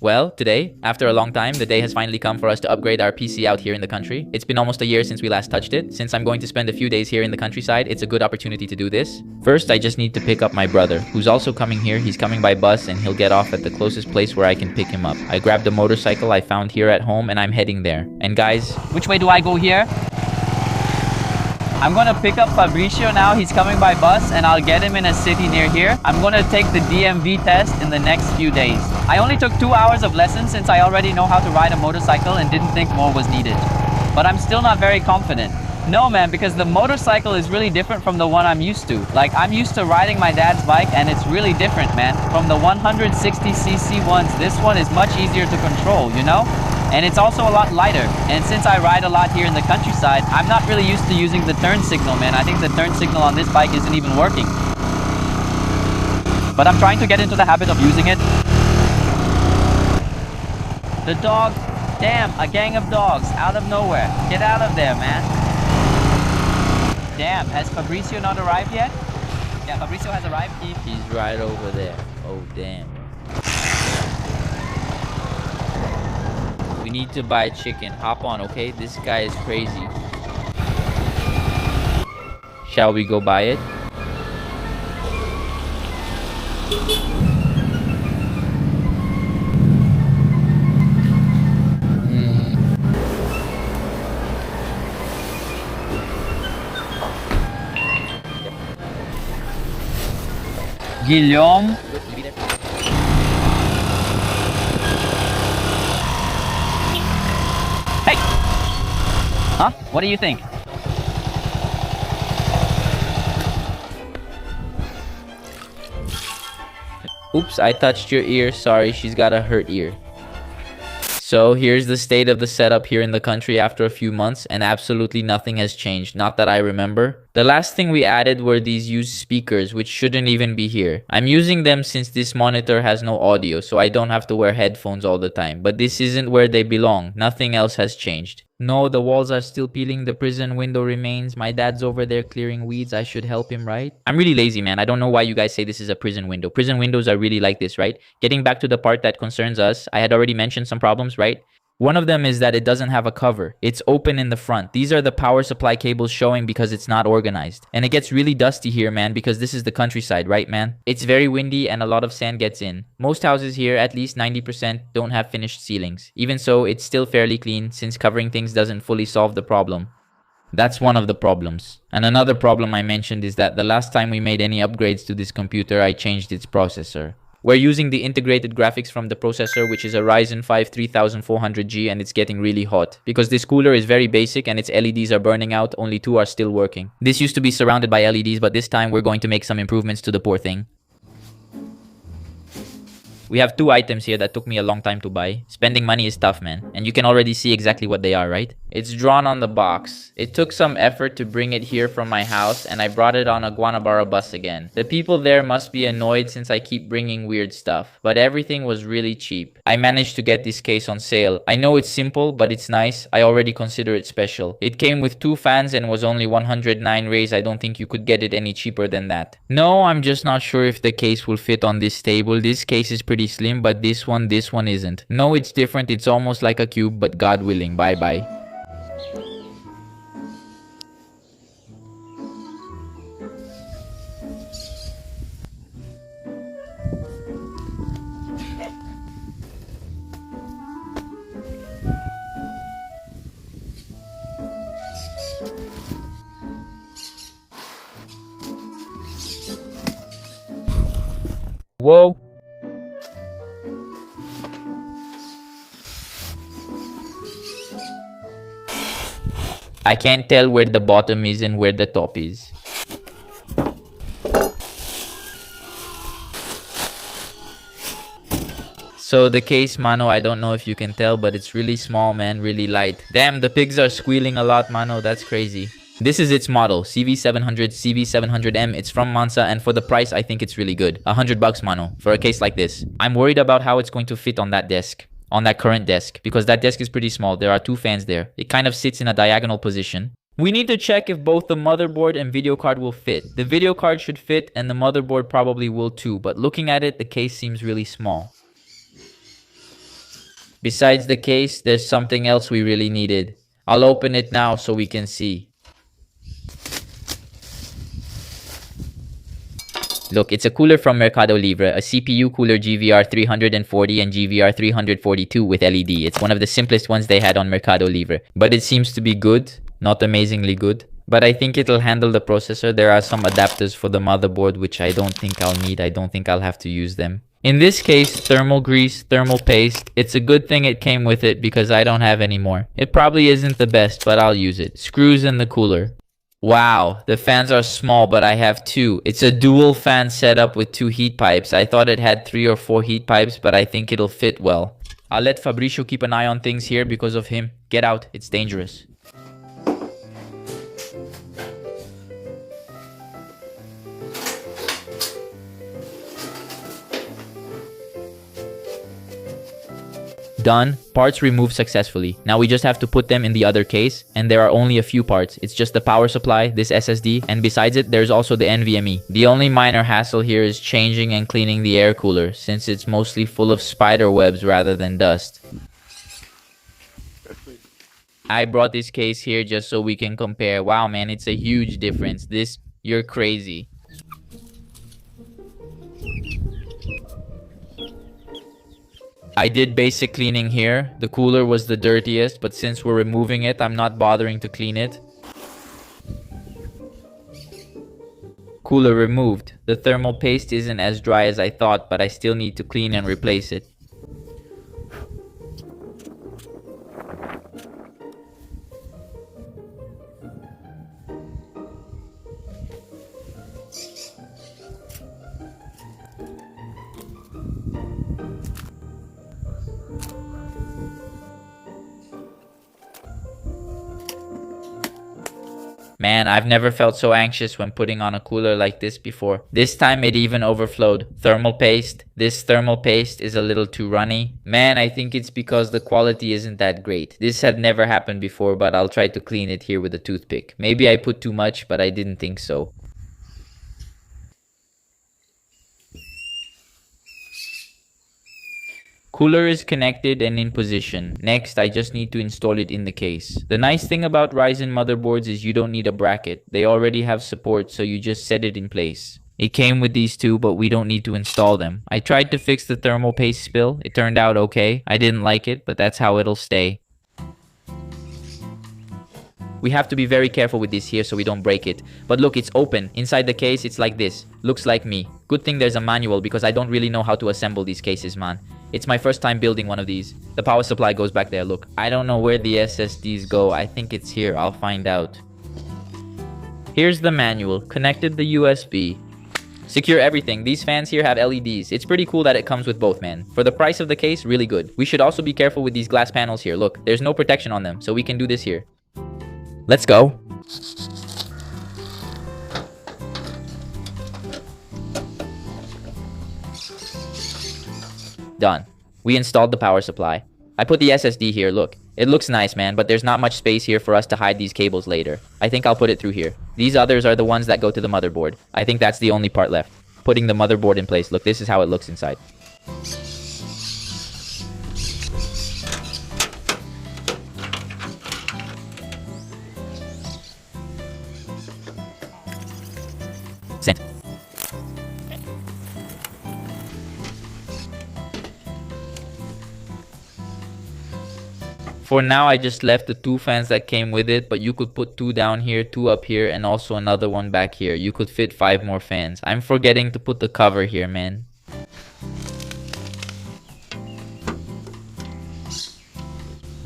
Well, today, after a long time, the day has finally come for us to upgrade our PC out here in the country. It's been almost a year since we last touched it. Since I'm going to spend a few days here in the countryside, it's a good opportunity to do this. First, I just need to pick up my brother, who's also coming here. He's coming by bus and he'll get off at the closest place where I can pick him up. I grabbed a motorcycle I found here at home and I'm heading there. And guys, which way do I go here? I'm gonna pick up Fabrício now. He's coming by bus and I'll get him in a city near here. I'm gonna take the DMV test in the next few days. I only took 2 hours of lessons since I already know how to ride a motorcycle and didn't think more was needed. But I'm still not very confident. No man, because the motorcycle is really different from the one I'm used to. Like, I'm used to riding my dad's bike and it's really different, man. From the 160cc ones, this one is much easier to control, you know? And it's also a lot lighter. And since I ride a lot here in the countryside, I'm not really used to using the turn signal, man. I think the turn signal on this bike isn't even working. But I'm trying to get into the habit of using it. The dog, damn, a gang of dogs out of nowhere. Get out of there, man. Damn, has Fabrício not arrived yet? Yeah, Fabrício has arrived. he's right over there. Oh, damn. We need to buy chicken. Hop on, okay? This guy is crazy. Shall we go buy it? Guillaume. Hey! Huh? What do you think? Oops, I touched your ear. Sorry, she's got a hurt ear. So here's the state of the setup here in the country after a few months, and absolutely nothing has changed, not that I remember. The last thing we added were these used speakers, which shouldn't even be here. I'm using them since this monitor has no audio, so I don't have to wear headphones all the time. But this isn't where they belong. Nothing else has changed. No, the walls are still peeling. The prison window remains. My dad's over there clearing weeds. I should help him, right? I'm really lazy, man. I don't know why you guys say this is a prison window. Prison windows are really like this, right? Getting back to the part that concerns us, I had already mentioned some problems, right? One of them is that it doesn't have a cover. It's open in the front. These are the power supply cables showing because it's not organized. And it gets really dusty here, man, because this is the countryside, right, man? It's very windy and a lot of sand gets in. Most houses here, at least 90%, don't have finished ceilings. Even so, it's still fairly clean since covering things doesn't fully solve the problem. That's one of the problems. And another problem I mentioned is that the last time we made any upgrades to this computer, I changed its processor. We're using the integrated graphics from the processor, which is a Ryzen 5 3400G, and it's getting really hot. Because this cooler is very basic and its LEDs are burning out, only 2 are still working. This used to be surrounded by LEDs, but this time we're going to make some improvements to the poor thing. We have 2 items here that took me a long time to buy. Spending money is tough, man. And you can already see exactly what they are, right? It's drawn on the box. It took some effort to bring it here from my house, and I brought it on a Guanabara bus again. The people there must be annoyed since I keep bringing weird stuff. But everything was really cheap. I managed to get this case on sale. I know it's simple, but it's nice. I already consider it special. It came with 2 fans and was only 109 rays. I don't think you could get it any cheaper than that. No, I'm just not sure if the case will fit on this table. This case is pretty slim, but this one isn't. No, it's different. It's almost like a cube, but God willing. Bye-bye. Whoa. I can't tell where the bottom is and where the top is. So the case, mano, I don't know if you can tell, but it's really small, man, really light. Damn, the pigs are squealing a lot, mano, that's crazy. This is its model, CV700, CV700M. It's from Mansa, and for the price, I think it's really good. $100, mano, for a case like this. I'm worried about how it's going to fit on that desk. On that current desk, because that desk is pretty small. There are 2 fans there. It kind of sits in a diagonal position. We need to check if both the motherboard and video card will fit. The video card should fit and the motherboard probably will too, but looking at it, the case seems really small. Besides the case, there's something else we really needed. I'll open it now so we can see. Look, it's a cooler from Mercado Libre, a CPU cooler GVR 340 and GVR 342 with LED. It's one of the simplest ones they had on Mercado Libre, but it seems to be good, not amazingly good. But I think it'll handle the processor. There are some adapters for the motherboard, which I don't think I'll need. I don't think I'll have to use them. In this case, thermal grease, thermal paste. It's a good thing it came with it because I don't have any more. It probably isn't the best, but I'll use it. Screws in the cooler. Wow, the fans are small, but I have two. It's a dual fan setup with two heat pipes. I thought it had 3 or 4 heat pipes, but I think it'll fit well. I'll let Fabrício keep an eye on things here because of him. Get out, it's dangerous. Done. Parts removed successfully. Now we just have to put them in the other case, and there are only a few parts. It's just the power supply, this SSD, and besides it, there's also the NVMe. The only minor hassle here is changing and cleaning the air cooler, since it's mostly full of spider webs rather than dust. I brought this case here just so we can compare. Wow, man, it's a huge difference. You're crazy. I did basic cleaning here. The cooler was the dirtiest, but since we're removing it, I'm not bothering to clean it. Cooler removed. The thermal paste isn't as dry as I thought, but I still need to clean and replace it. Man, I've never felt so anxious when putting on a cooler like this before. This time it even overflowed. Thermal paste. This thermal paste is a little too runny. Man, I think it's because the quality isn't that great. This had never happened before, but I'll try to clean it here with a toothpick. Maybe I put too much, but I didn't think so. Cooler is connected and in position. Next, I just need to install it in the case. The nice thing about Ryzen motherboards is you don't need a bracket. They already have support, so you just set it in place. It came with these two, but we don't need to install them. I tried to fix the thermal paste spill. It turned out okay. I didn't like it, but that's how it'll stay. We have to be very careful with this here so we don't break it. But look, it's open. Inside the case, it's like this. Looks like me. Good thing there's a manual because I don't really know how to assemble these cases, man. It's my first time building one of these. The power supply goes back there, look. I don't know where the SSDs go. I think it's here. I'll find out. Here's the manual. Connected the USB. Secure everything. These fans here have LEDs. It's pretty cool that it comes with both, man. For the price of the case, really good. We should also be careful with these glass panels here. Look, there's no protection on them, so we can do this here. Let's go. Done. We installed the power supply. I put the SSD here, look. It looks nice, man, but there's not much space here for us to hide these cables later. I think I'll put it through here. These others are the ones that go to the motherboard. I think that's the only part left. Putting the motherboard in place. Look, this is how it looks inside. Sent. For now, I just left the 2 fans that came with it, but you could put 2 down here, 2 up here, and also another one back here. You could fit 5 more fans. I'm forgetting to put the cover here, man.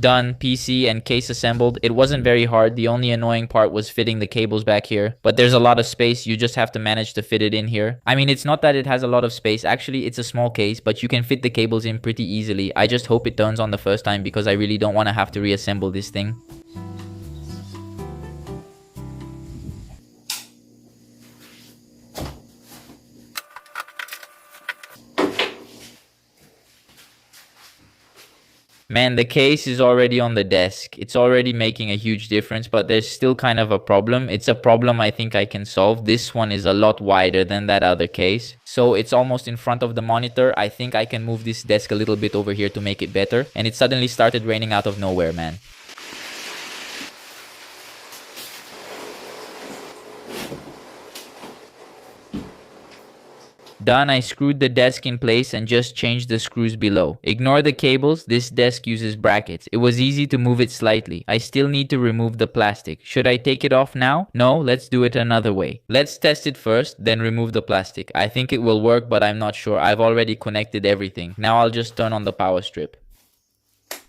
Done, PC and case assembled. It wasn't very hard. The only annoying part was fitting the cables back here. But there's a lot of space. You just have to manage to fit it in here. I mean, it's not that it has a lot of space. Actually, it's a small case, but you can fit the cables in pretty easily. I just hope it turns on the first time because I really don't want to have to reassemble this thing. Man, the case is already on the desk. It's already making a huge difference, but there's still kind of a problem. It's a problem I think I can solve. This one is a lot wider than that other case. So it's almost in front of the monitor. I think I can move this desk a little bit over here to make it better. And it suddenly started raining out of nowhere, man. Done, I screwed the desk in place and just changed the screws below. Ignore the cables, this desk uses brackets. It was easy to move it slightly. I still need to remove the plastic. Should I take it off now? No, let's do it another way. Let's test it first, then remove the plastic. I think it will work, but I'm not sure. I've already connected everything. Now I'll just turn on the power strip.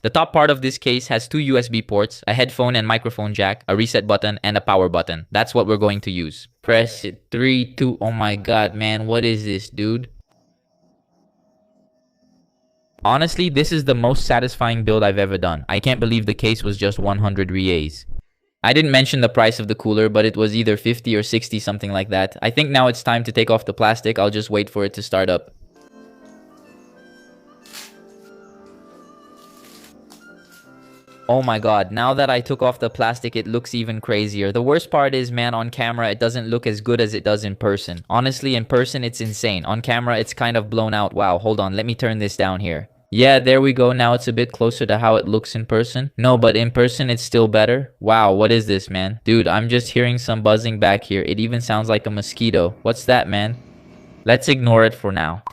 The top part of this case has two USB ports, a headphone and microphone jack, a reset button, and a power button. That's what we're going to use. Press it. 3, 2. Oh my god, man. What is this, dude? Honestly, this is the most satisfying build I've ever done. I can't believe the case was just 100 reais. I didn't mention the price of the cooler, but it was either 50 or 60, something like that. I think now it's time to take off the plastic. I'll just wait for it to start up. Oh my god, now that I took off the plastic, it looks even crazier. The worst part is, man, on camera, it doesn't look as good as it does in person. Honestly, in person, it's insane. On camera, it's kind of blown out. Wow, hold on, let me turn this down here. Yeah, there we go. Now it's a bit closer to how it looks in person. No, but in person, it's still better. Wow, what is this, man? Dude, I'm just hearing some buzzing back here. It even sounds like a mosquito. What's that, man? Let's ignore it for now.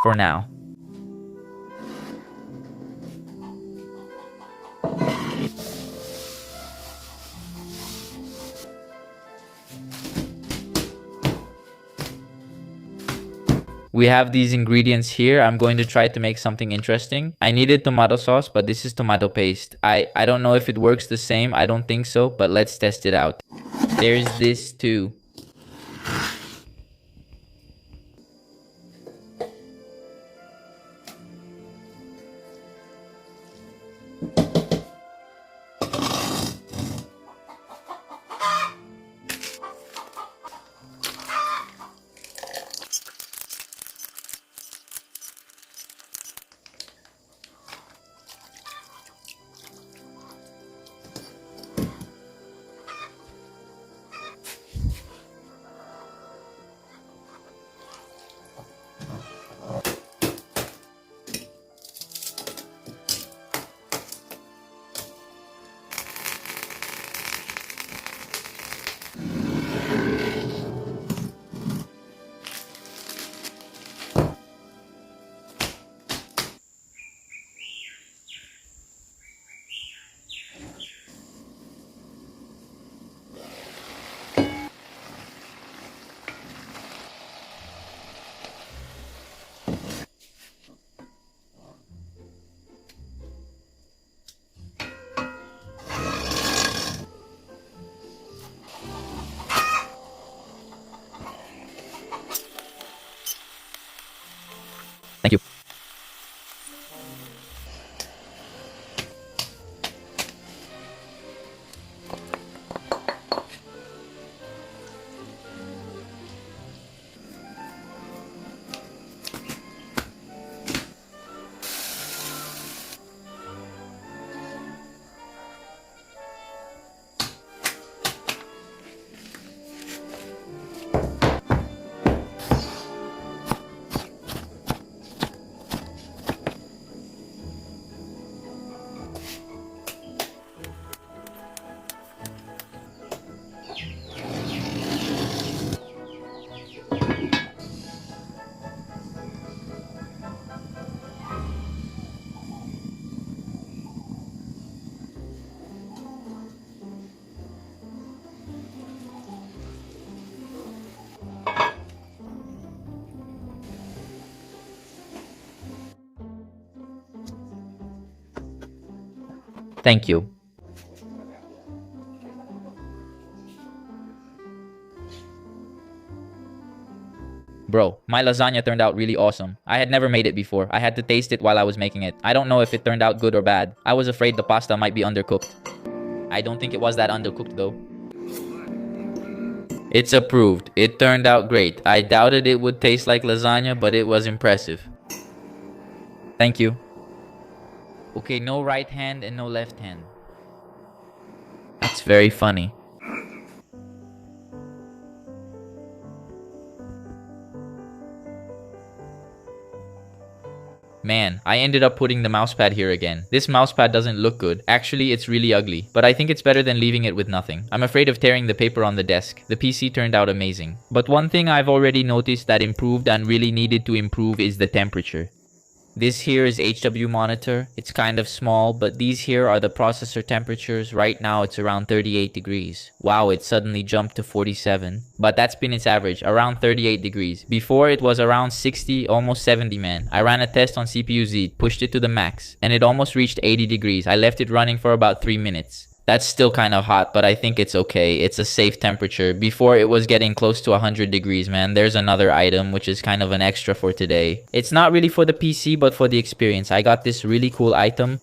We have these ingredients here. I'm going to try to make something interesting. I needed tomato sauce, but this is tomato paste. I don't know if it works the same. I don't think so, but let's test it out. There's this too. Thank you. Thank you. Bro, my lasagna turned out really awesome. I had never made it before. I had to taste it while I was making it. I don't know if it turned out good or bad. I was afraid the pasta might be undercooked. I don't think it was that undercooked though. It's approved. It turned out great. I doubted it would taste like lasagna, but it was impressive. Thank you. Okay, no right hand and no left hand. That's very funny. Man, I ended up putting the mousepad here again. This mousepad doesn't look good. Actually, it's really ugly, but I think it's better than leaving it with nothing. I'm afraid of tearing the paper on the desk. The PC turned out amazing. But one thing I've already noticed that improved and really needed to improve is the temperature. This here is HW monitor. It's kind of small, but these here are the processor temperatures. Right now it's around 38 degrees. Wow, it suddenly jumped to 47. But that's been its average, around 38 degrees. Before it was around 60, almost 70, man. I ran a test on CPU-Z, pushed it to the max, and it almost reached 80 degrees. I left it running for about 3 minutes. That's still kind of hot, but I think it's okay. It's a safe temperature. Before it was getting close to 100 degrees, man. There's another item, which is kind of an extra for today. It's not really for the PC, but for the experience. I got this really cool item.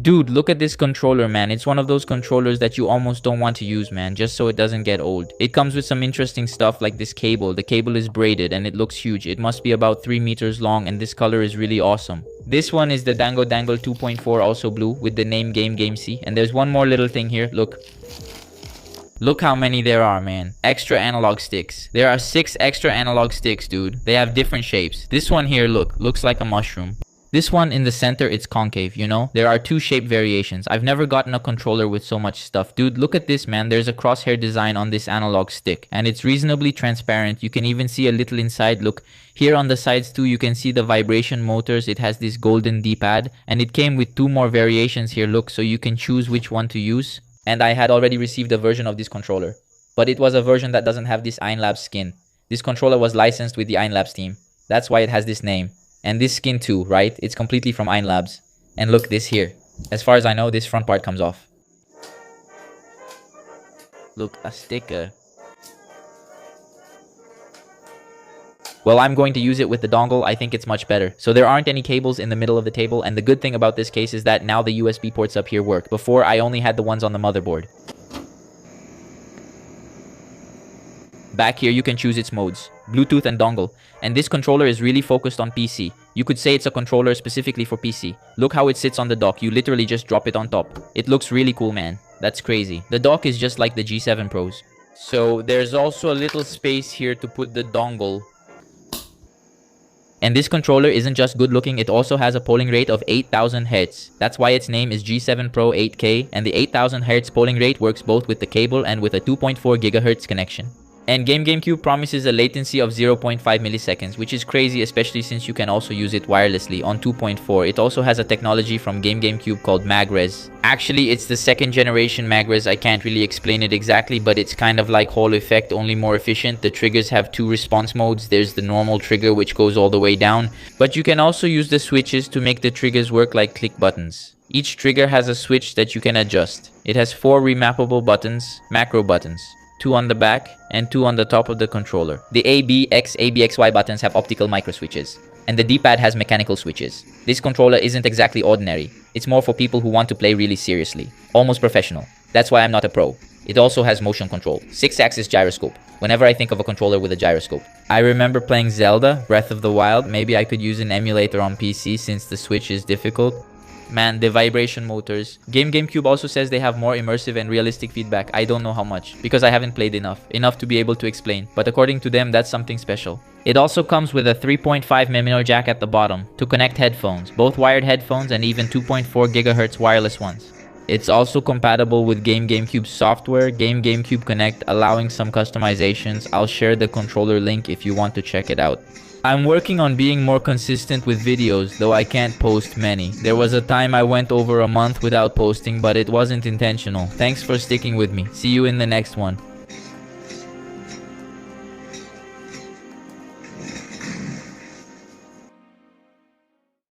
Dude, look at this controller, man. It's one of those controllers that you almost don't want to use, man, just so it doesn't get old. It comes with some interesting stuff like this cable. The cable is braided and it looks huge. It must be about 3 meters long and this color is really awesome. This one is the Dango Dangle 2.4, also blue, with the name Game C. And there's one more little thing here. Look. Look how many there are, man. Extra analog sticks. There are 6 extra analog sticks, dude. They have different shapes. This one here, look, looks like a mushroom. This one in the center, it's concave, you know? There are 2 shape variations. I've never gotten a controller with so much stuff. Dude, look at this, man. There's a crosshair design on this analog stick. And it's reasonably transparent. You can even see a little inside. Look, here on the sides too, you can see the vibration motors. It has this golden D-pad. And it came with 2 more variations here, look. So you can choose which one to use. And I had already received a version of this controller. But it was a version that doesn't have this Einlabs skin. This controller was licensed with the Einlabs team. That's why it has this name. And this skin too, right? It's completely from Einlabs. And look, this here. As far as I know, this front part comes off. Look, a sticker. Well, I'm going to use it with the dongle. I think it's much better. So there aren't any cables in the middle of the table. And the good thing about this case is that now the USB ports up here work. Before, I only had the ones on the motherboard. Back here, you can choose its modes, Bluetooth and dongle. And this controller is really focused on PC. You could say it's a controller specifically for PC. Look how it sits on the dock. You literally just drop it on top. It looks really cool, man. That's crazy. The dock is just like the G7 Pros. So there's also a little space here to put the dongle. And this controller isn't just good looking, it also has a polling rate of 8000 Hz. That's why its name is G7 Pro 8K, and the 8000 Hz polling rate works both with the cable and with a 2.4 GHz connection. And GameCube promises a latency of 0.5 milliseconds, which is crazy, especially since you can also use it wirelessly on 2.4. It also has a technology from GameCube called MagRes. Actually, it's the 2nd generation MagRes. I can't really explain it exactly, but it's kind of like Hall Effect, only more efficient. The triggers have 2 response modes. There's the normal trigger, which goes all the way down, but you can also use the switches to make the triggers work like click buttons. Each trigger has a switch that you can adjust. It has 4 remappable buttons, macro buttons. 2 on the back and 2 on the top of the controller. The A, B, X, A, B, X, Y buttons have optical micro switches. And the D-pad has mechanical switches. This controller isn't exactly ordinary. It's more for people who want to play really seriously. Almost professional. That's why I'm not a pro. It also has motion control. 6-axis gyroscope. Whenever I think of a controller with a gyroscope. I remember playing Zelda, Breath of the Wild. Maybe I could use an emulator on PC since the Switch is difficult. Man, the vibration motors. GameCube also says they have more immersive and realistic feedback. I don't know how much, because I haven't played enough to be able to explain. But according to them, that's something special. It also comes with a 3.5mm jack at the bottom to connect headphones, both wired headphones and even 2.4 GHz wireless ones. It's also compatible with GameCube software, GameCube Connect, allowing some customizations. I'll share the controller link if you want to check it out. I'm working on being more consistent with videos, though I can't post many. There was a time I went over a month without posting, but it wasn't intentional. Thanks for sticking with me. See you in the next one.